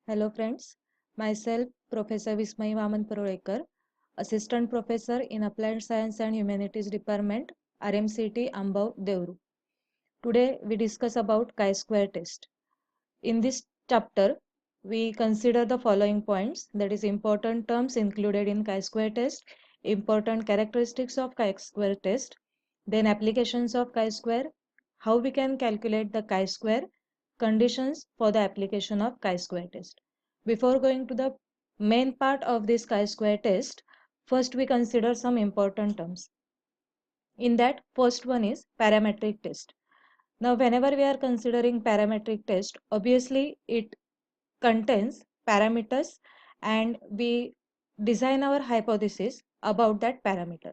Hello friends, myself Professor Vismayi Waman Parulekar, Assistant Professor in Applied Science and Humanities Department, RMCET Ambav, Devrukh. Today we discuss about chi-square test. In this chapter, we consider the following points, that is important terms included in chi-square test, important characteristics of chi-square test, then applications of chi-square, how we can calculate the chi-square, conditions for the application of chi-square test. Before going to the main part of this chi-square test, first we consider some important terms. In that, first one is parametric test. Now, whenever we are considering parametric test, obviously it contains parameters and we design our hypothesis about that parameter.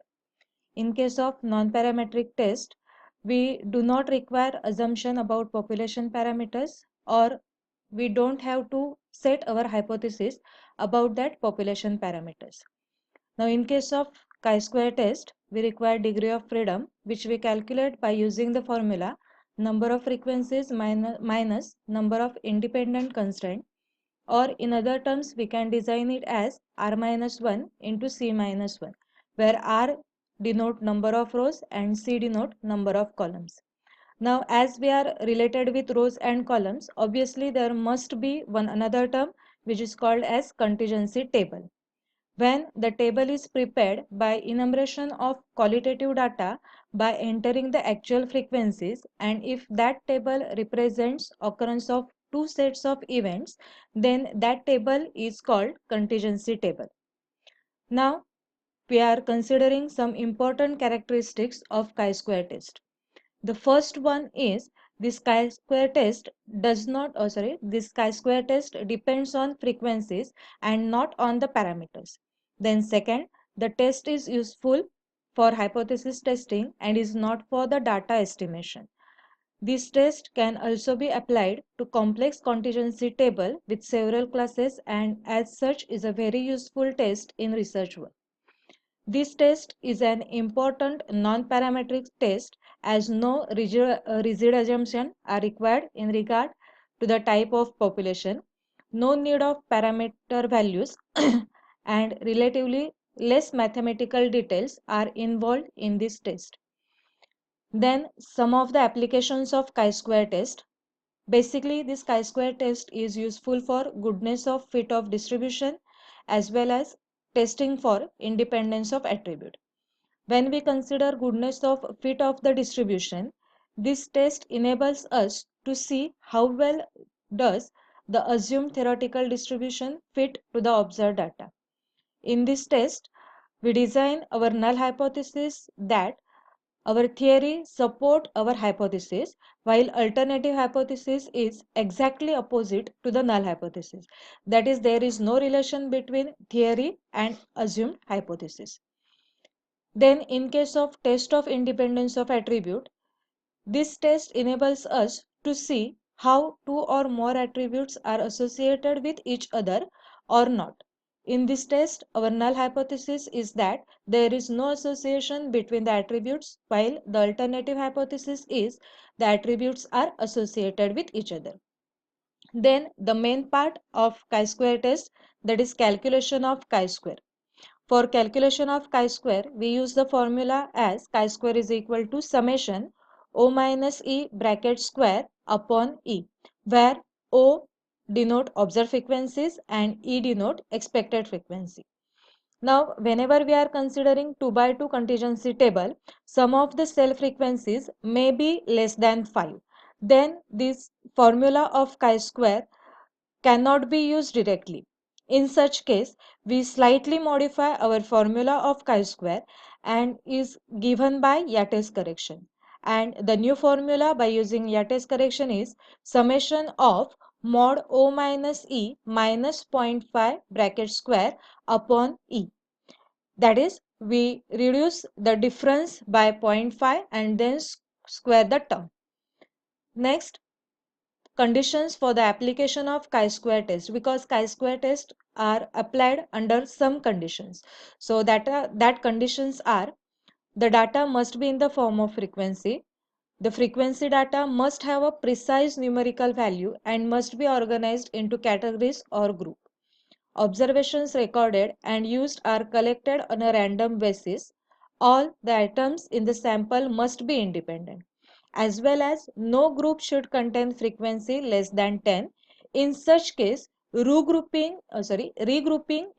In case of non-parametric test, we do not require assumption about population parameters, or we don't have to set our hypothesis about that population parameters. Now, in case of chi-square test, we require degree of freedom, which we calculate by using the formula number of frequencies minus number of independent constraints, or in other terms, we can design it as R minus 1 into C minus 1, where R denote number of rows and C denote number of columns. Now, as we are related with rows and columns, obviously there must be one another term which is called as contingency table. When the table is prepared by enumeration of qualitative data by entering the actual frequencies, and if that table represents occurrence of two sets of events, then that table is called contingency table. Now, we are considering some important characteristics of chi-square test. The first one is this chi-square test this chi-square test depends on frequencies and not on the parameters. Then second, the test is useful for hypothesis testing and is not for the data estimation. This test can also be applied to complex contingency table with several classes, and as such is a very useful test in research work. This test is an important non-parametric test as no rigid assumptions are required in regard to the type of population, no need of parameter values, and relatively less mathematical details are involved in this test. Then some of the applications of chi-square test. Basically, this chi-square test is useful for goodness of fit of distribution as well as testing for independence of attribute. When we consider goodness of fit of the distribution, this test enables us to see how well does the assumed theoretical distribution fit to the observed data. In this test, we design our null hypothesis that our theory support our hypothesis, while alternative hypothesis is exactly opposite to the null hypothesis. That is, there is no relation between theory and assumed hypothesis. Then in case of test of independence of attribute, this test enables us to see how two or more attributes are associated with each other or not. In this test, our null hypothesis is that there is no association between the attributes, while the alternative hypothesis is the attributes are associated with each other. Then the main part of chi-square test, that is calculation of chi-square. For calculation of chi-square, we use the formula as chi-square is equal to summation O minus E bracket square upon E, where O denote observed frequencies and E denote expected frequency. Now, whenever we are considering 2 by 2 contingency table, some of the cell frequencies may be less than 5. Then this formula of chi-square cannot be used directly. In such case, we slightly modify our formula of chi-square and is given by Yates correction. And the new formula by using Yates correction is summation of mod O minus E minus 0.5 bracket square upon E. That is, we reduce the difference by 0.5 and then square the term. Next, conditions for the application of chi-square test, because chi-square tests are applied under some conditions. So that conditions are: the data must be in the form of frequency, The frequency data must have a precise numerical value and must be organized into categories or groups. Observations recorded and used are collected on a random basis. All the items in the sample must be independent, as well as no group should contain frequency less than 10. In such case, regrouping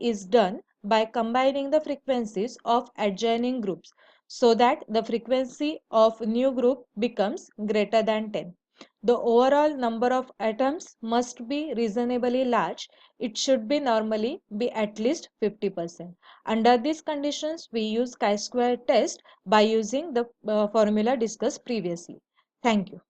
is done by combining the frequencies of adjoining groups so that the frequency of new group becomes greater than 10. The overall number of atoms must be reasonably large. It should be normally be at least 50%. Under these conditions, we use chi-square test by using the formula discussed previously. Thank you.